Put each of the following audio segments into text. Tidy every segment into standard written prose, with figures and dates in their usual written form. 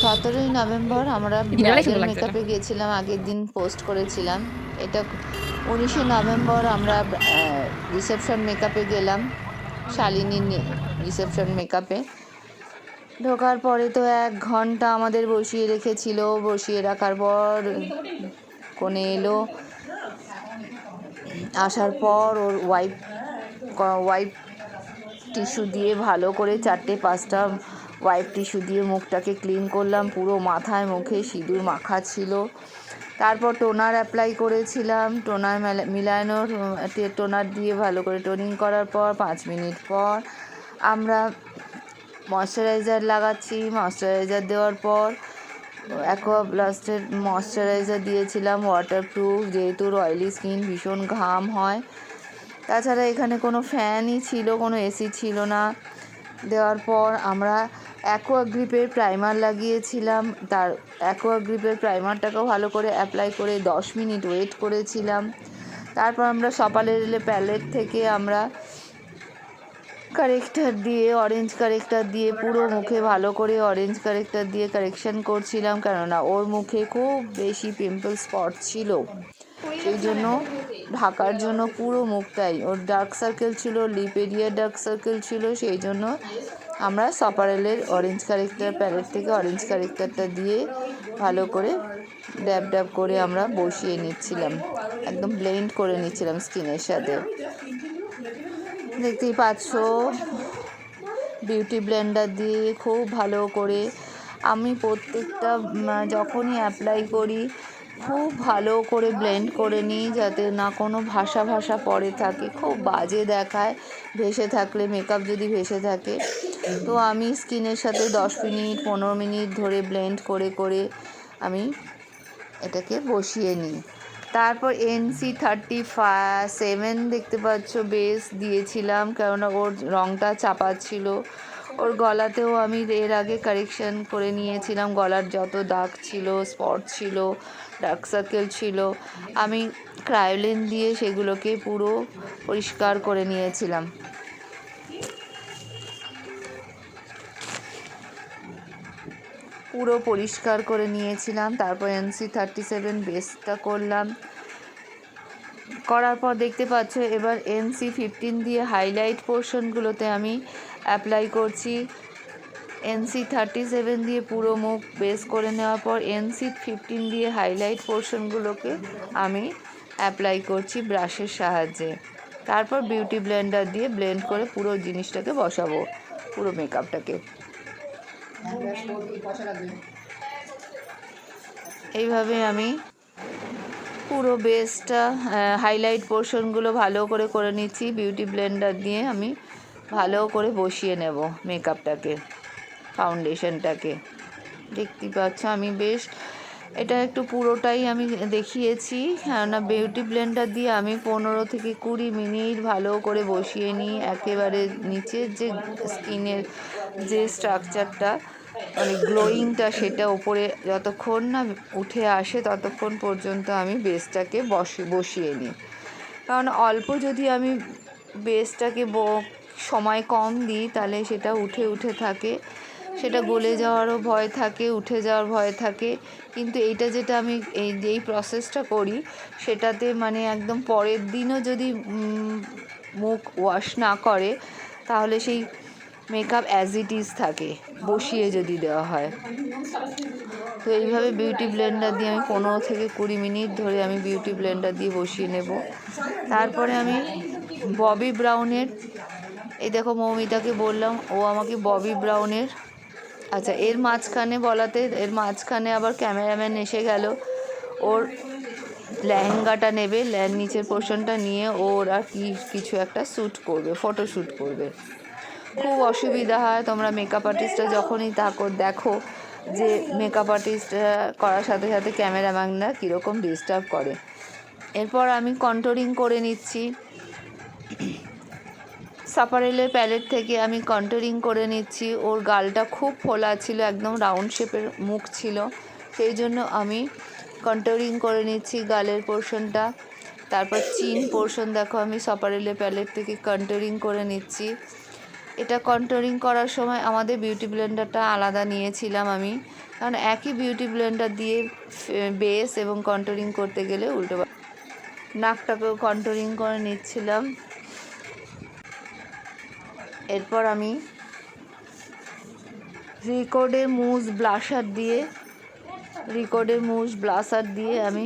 17ই November আমরা bridal মেকআপে গিয়েছিলাম, আগের দিন পোস্ট করেছিলাম। এটা 19শে নভেম্বর আমরা রিসেপশন মেকআপে গেলাম, শালিনীর রিসেপশন মেকআপে। ঢোকার পরে তো 1 ঘন্টা আমাদের বসিয়ে রেখেছিল। বসিয়ে রাখার পর কনে এলো, আসার পর ওর ওয়াইপ টিস্যু দিয়ে ভালো করে 4-5টা ওয়াইপ টিস্যু দিয়ে মুখটাকে ক্লিন করলাম। পুরো মাথায় মুখে সিঁদুর মাখা ছিল। তারপর টোনার অ্যাপ্লাই করেছিলাম। টোনার মিলানোর টোনার দিয়ে ভালো করে টোনিং করার পর 5 মিনিট পর আমরা ময়শ্চারাইজার লাগাচ্ছি। ময়শ্চারাইজার দেওয়ার পর অ্যাকোয়া ব্লাস্টের ময়শ্চারাইজার দিয়েছিলাম, ওয়াটারপ্রুফ, যেহেতু অয়েলি স্কিন, ভীষণ ঘাম হয়। তাছাড়া এখানে কোনো ফ্যানই ছিল, কোনো এসি ছিল না। দেওয়ার পর আমরা অ্যাকোয়া গ্রিপের প্রাইমার লাগিয়েছিলাম। তার অ্যাকোয়া গ্রিপের প্রাইমারটাকেও ভালো করে অ্যাপ্লাই করে 10 মিনিট ওয়েট করেছিলাম। তারপর আমরা সপারেলের প্যালেট থেকে আমরা কারেক্টার দিয়ে, অরেঞ্জ কারেক্টার দিয়ে পুরো মুখে ভালো করে অরেঞ্জ কারেক্টার দিয়ে কারেকশান করছিলাম, কেননা ওর মুখে খুব বেশি পিম্পল স্পট ছিল। সেই জন্য ঢাকার জন্য পুরো মুখটাই, ওর ডার্ক সার্কেল ছিল, লিপ এরিয়া ডার্ক সার্কেল ছিল। সেই জন্য আমরা সপারেলের অরেঞ্জ কারেক্টার প্যালেট থেকে অরেঞ্জ কারেক্টারটা দিয়ে ভালো করে ড্যাব ড্যাব করে আমরা বসিয়ে নিচ্ছিলাম, একদম ব্লেন্ড করে নিচ্ছিলাম স্কিনের সাথে। দেখতেই পাচ্ছ, বিউটি ব্লেন্ডার দিয়ে খুব ভালো করে আমি প্রত্যেকটা যখনই অ্যাপ্লাই করি খুব ভালো করে ব্লেন্ড করে নিই, যাতে না কোনো ভাসা ভাসা পড়ে থাকে, খুব বাজে দেখায় ভেসে থাকলে, মেকআপ যদি ভেসে থাকে। তো আমি স্কিনের সাথে 10 মিনিট 15 মিনিট ধরে ব্লেন্ড করে করে আমি এটাকে বসিয়ে নিই। তারপর NC37 দেখতে পাচ্ছ বেস দিয়েছিলাম, কেননা ওর রঙটা চাপা ছিল। ওর গলাতেও আমি এর আগে কারেকশান করে নিয়েছিলাম, গলার যত দাগ ছিল, স্পট ছিল, ডার্ক সার্কেল ছিল, আমি ক্রায়োলিন দিয়ে সেগুলোকে পুরো পরিষ্কার করে নিয়েছিলাম। পুরো পরিষ্কার করে নিয়েছিলাম। তারপর NC37 বেসটা করলাম। করার পর দেখতে পাচ্ছ এবার NC15 দিয়ে হাইলাইট পোর্শনগুলোতে আমি অ্যাপ্লাই করছি। NC37 দিয়ে পুরো মুখ বেস করে নেওয়ার পর NC15 দিয়ে হাইলাইট পোর্শনগুলোকে আমি অ্যাপ্লাই করছি ব্রাশের সাহায্যে। তারপর বিউটি ব্লেন্ডার দিয়ে ব্লেন্ড করে পুরো জিনিসটাকে বসাবো, পুরো মেকআপটাকে। এইভাবে আমি পুরো বেসটা হাইলাইট পোর্শনগুলো ভালো করে করে নিচ্ছি। বিউটি ব্লেন্ডার দিয়ে আমি ভালো করে বসিয়ে নেব মেকআপটাকে, ফাউন্ডেশনটাকে। দেখতে পাচ্ছ আমি বেশ এটা একটু পুরোটাই আমি দেখিয়েছি, কেননা বিউটি ব্লেন্ডার দিয়ে আমি 15 থেকে 20 মিনিট ভালো করে বসিয়ে নিই। একেবারে নিচের যে স্কিনের যে স্ট্রাকচারটা, মানে গ্লোয়িংটা, সেটা উপরে যতক্ষণ না উঠে আসে ততক্ষণ পর্যন্ত আমি বেসটাকে বসিয়ে নিই। কারণ অল্প যদি আমি বেসটাকে সময় কম দিই তাহলে সেটা উঠে উঠে থাকে, সেটা গলে যাওয়ারও ভয় থাকে, উঠে যাওয়ার ভয় থাকে। কিন্তু এইটা যেটা আমি যেই প্রসেসটা করি সেটাতে মানে একদম পরের দিনও যদি মুখ ওয়াশ না করে তাহলে সেই মেকআপ অ্যাজ ইট ইজ থাকে, বসিয়ে যদি দেওয়া হয়। তো এইভাবে বিউটি ব্লেন্ডার দিয়ে আমি 15 থেকে 20 মিনিট ধরে আমি বিউটি ব্লেন্ডার দিয়ে বসিয়ে নেব। তারপরে আমি ববি ব্রাউনের, এই দেখো মৌমিতাকে বললাম, ও আমাকে ববি ব্রাউনের, আচ্ছা এর মাঝখানে আবার ক্যামেরাম্যান এসে গেল। ওর লেহেঙ্গাটা নেবে, নিচের পোর্শনটা নিয়ে ওরা কিছু একটা শ্যুট করবে, ফটো শ্যুট করবে। খুব অসুবিধা হয়, তোমরা মেকআপ আর্টিস্টরা যখনই দেখো যে মেকআপ আর্টিস্ট করার সাথে সাথে ক্যামেরাম্যানরা কীরকম ডিস্টার্ব করে। এরপর আমি কন্ট্রোলিং করে নিচ্ছি। সাপারেলের প্যালেট থেকে আমি কন্ট্রোলিং করে নিচ্ছি। ওর গালটা খুব ফোলা ছিল, একদম রাউন্ড শেপের মুখ ছিল, সেই জন্য আমি কন্ট্রোলিং করে নিচ্ছি গালের পোর্শনটা। তারপর চিন পোর্শন দেখো আমি সাপারেলের প্যালেট থেকে কন্ট্রোলিং করে নিচ্ছি। এটা কন্ট্রোলিং করার সময় আমাদের বিউটি ব্লেন্ডারটা আলাদা নিয়েছিলাম আমি, কারণ একই বিউটি ব্লেন্ডার দিয়ে বেস এবং কন্ট্রোলিং করতে গেলে উল্টো নাকটাকেও কন্ট্রোলিং করে নিচ্ছিলাম। এরপর আমি রিকর্ডের মুজ ব্লাশার দিয়ে আমি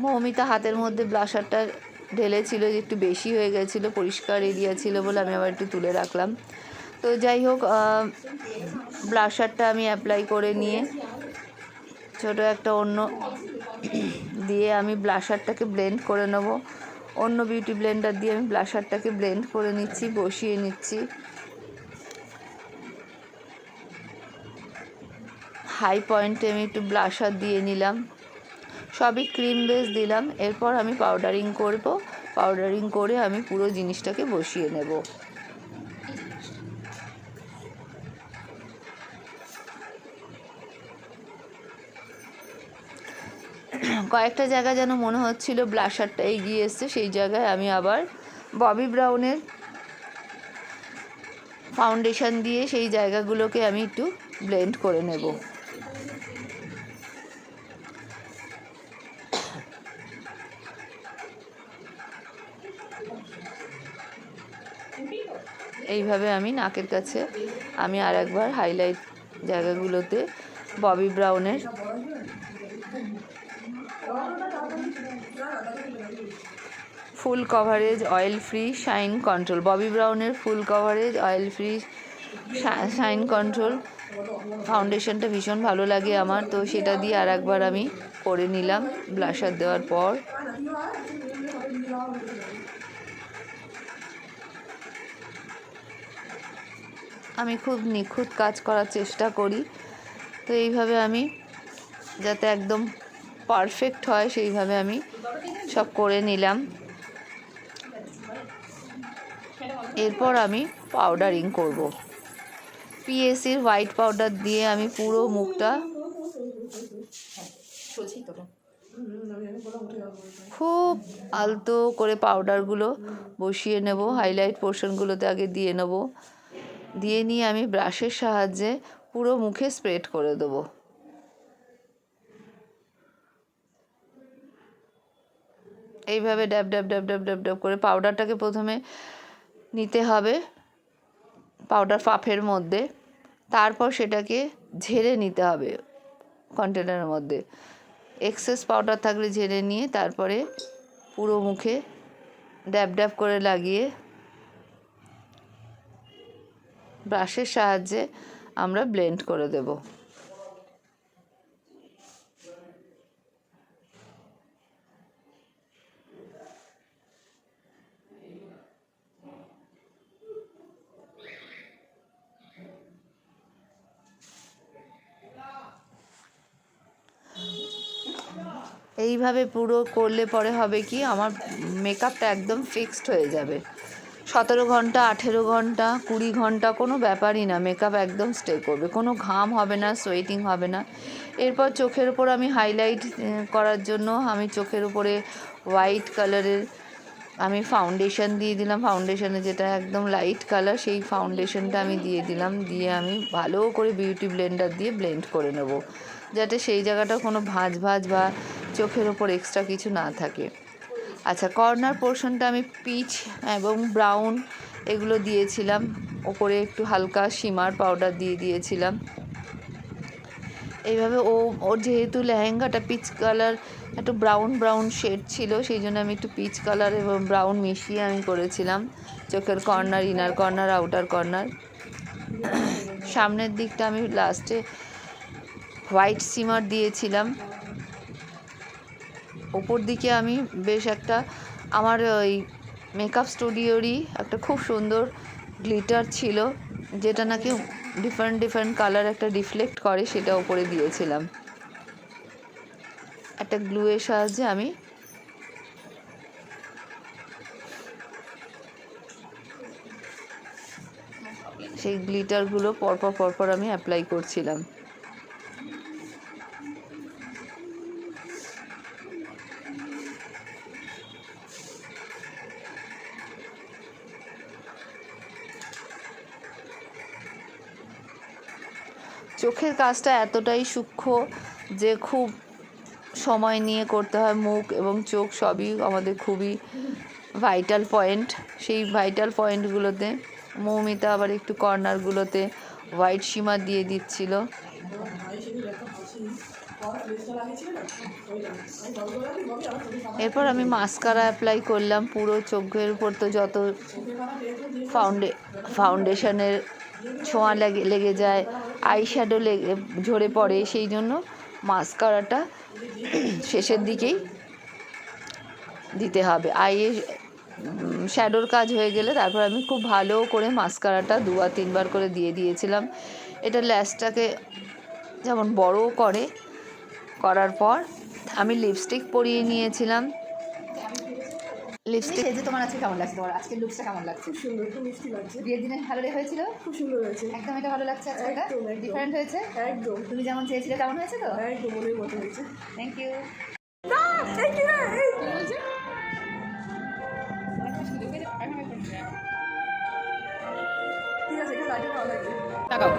মৌমিতা হাতের মধ্যে ব্লাশারটা ঢেলেছিল, যে একটু বেশি হয়ে গেছিলো, পরিষ্কার এরিয়া ছিল বলে আমি আবার একটু তুলে রাখলাম। তো যাই হোক, ব্লাশারটা আমি অ্যাপ্লাই করে নিয়ে ছোট একটা অন্য দিয়ে আমি ব্লাশারটাকে ব্লেন্ড করে নেব। অন্য বিউটি ব্লেন্ডার দিয়ে আমি ব্লাশারটাকে ব্লেন্ড করে নিচ্ছি, বসিয়ে নিচ্ছি। হাই পয়েন্টে আমি একটু ব্লাশার দিয়ে নিলাম, সবই ক্রিম বেস দিলাম। এরপর আমি পাউডারিং করব, পাউডারিং করে আমি পুরো জিনিসটাকে বসিয়ে নেব। কয়েকটা জায়গা যেন মনে হচ্ছিল ব্লাশারটা এগিয়ে এসছে, সেই জায়গায় আমি আবার ববি ব্রাউনের ফাউন্ডেশন দিয়ে সেই জায়গাগুলোকে আমি একটু ব্লেন্ড করে নেব। এইভাবে আমি নাকের কাছে আমি আর একবার হাইলাইট জায়গাগুলোতে ববি ব্রাউনের full coverage oil free shine control, Bobbi ব্রাউনের full coverage oil free shine control ফাউন্ডেশনটা ভীষণ ভালো লাগে আমার, তো সেটা দিয়ে আর একবার আমি করে নিলাম ব্লাশার দেওয়ার পর। আমি খুব নিখুঁত কাজ করার চেষ্টা করি, তো এইভাবে আমি যাতে একদম পারফেক্ট হয় সেইভাবে আমি সব করে নিলাম। এরপর আমি পাউডারিং করব। পিএসির হোয়াইট পাউডার দিয়ে আমি পুরো মুখটা খুব আলতো করে পাউডারগুলো বসিয়ে নেব, হাইলাইট পোর্শনগুলোতে আগে দিয়ে নেব, দিয়ে নিয়ে আমি ব্রাশের সাহায্যে পুরো মুখে স্প্রেড করে দেবো। এইভাবে ড্যাব ড্যাব ড্যাব ড্যাব ড্যাব ড্যাব করে পাউডারটাকে প্রথমে নিতে হবে পাউডার পাফের মধ্যে, তারপর সেটাকে ঝেড়ে নিতে হবে কন্টেনারের মধ্যে। এক্সেস পাউডার থাকলে ঝেড়ে নিয়ে তারপরে পুরো মুখে ড্যাব ড্যাব করে লাগিয়ে ব্রাশের সাহায্যে আমরা ব্লেন্ড করে দেব। এইভাবে পুরো করলে পরে হবে কি, আমার মেকআপটা একদম ফিক্সড হয়ে যাবে। 17 ঘন্টা, 18 ঘন্টা, 20 ঘন্টা কোনো ব্যাপারই না, মেকআপ একদম স্টে করবে, কোনো ঘাম হবে না, সোয়েটিং হবে না। এরপর চোখের উপর আমি হাইলাইট করার জন্য আমি চোখের উপরে হোয়াইট কালারের আমি ফাউন্ডেশন দিয়ে দিলাম। ফাউন্ডেশনে যেটা একদম লাইট কালার সেই ফাউন্ডেশনটা আমি দিয়ে দিলাম, দিয়ে আমি ভালো করে বিউটি ব্লেন্ডার দিয়ে ব্লেন্ড করে নেব, যাতে সেই জায়গাটা কোনো ভাঁজ ভাঁজ বা চোখের ওপর এক্সট্রা কিছু না থাকে। আচ্ছা, কর্নার পোর্শনটা আমি পিচ এবং ব্রাউন এগুলো দিয়েছিলাম, ওপরে একটু হালকা শিমার পাউডার দিয়ে দিয়েছিলাম। এইভাবে ওর যেহেতু লেহেঙ্গাটা পিচ কালার একটু ব্রাউন ব্রাউন শেড ছিল, সেই জন্য আমি একটু পিচ কালার এবং ব্রাউন মিশিয়ে আমি করেছিলাম চোখের corner, inner corner, outer corner. সামনের দিকটা আমি লাস্টে হোয়াইট শিমার দিয়েছিলাম। ওপর দিকে আমি বেশ একটা আমার ওই মেকআপ স্টুডিওরই একটা খুব সুন্দর গ্লিটার ছিল, যেটা নাকি ডিফারেন্ট ডিফারেন্ট কালার একটা রিফ্লেক্ট করে, সেটা ওপরে দিয়েছিলাম। একটা গ্লুয়ের সাহায্যে আমি সেই গ্লিটারগুলো পরপর পরপর আমি অ্যাপ্লাই করছিলাম। চোখের কাজটা এতটাই সূক্ষ্ম যে খুব সময় নিয়ে করতে হয়। মুখ এবং চোখ সবই আমাদের খুবই ভাইটাল পয়েন্ট। সেই ভাইটাল পয়েন্টগুলোতে মৌমিতা আবার একটু কর্নারগুলোতে হোয়াইট শিমার দিয়ে দিচ্ছিল। এরপর আমি মাস্কারা অ্যাপ্লাই করলাম পুরো চোখের উপর। তো যত ফাউন্ডেশনের ছোঁয়া লেগে যায়, আই শ্যাডো ঝরে পড়ে, সেই জন্য মাস্কারাটা শেষের দিকেই দিতে হবে। আইয়ে শ্যাডোর কাজ হয়ে গেলে তারপর আমি খুব ভালো করে মাস্কারাটা 2-3 বার করে দিয়ে দিয়েছিলাম। এটা ল্যাশটাকে যেমন বড় করে, করার পর আমি লিপস্টিক পরিয়ে নিয়েছিলাম। লিপস্টিক সেজে তোমার আজকে কেমন লাগছে? তোমার আজকের লুকসটা কেমন লাগছে? খুব সুন্দর, খুব মিষ্টি লাগছে। বিয়ের দিনে ভালো হয়েছিল? খুব সুন্দর হয়েছে। একদম এটা ভালো লাগছে আজকে? এটা একদম, একদম। ডিফারেন্ট হয়েছে? একদম তুমি যেমন চেয়েছিলে তেমন হয়েছে তো? একদম মনের মতো হয়েছে। Thank you. ঠিক আছে, এটা লাইটে ভালো লাগছে। তাকাও।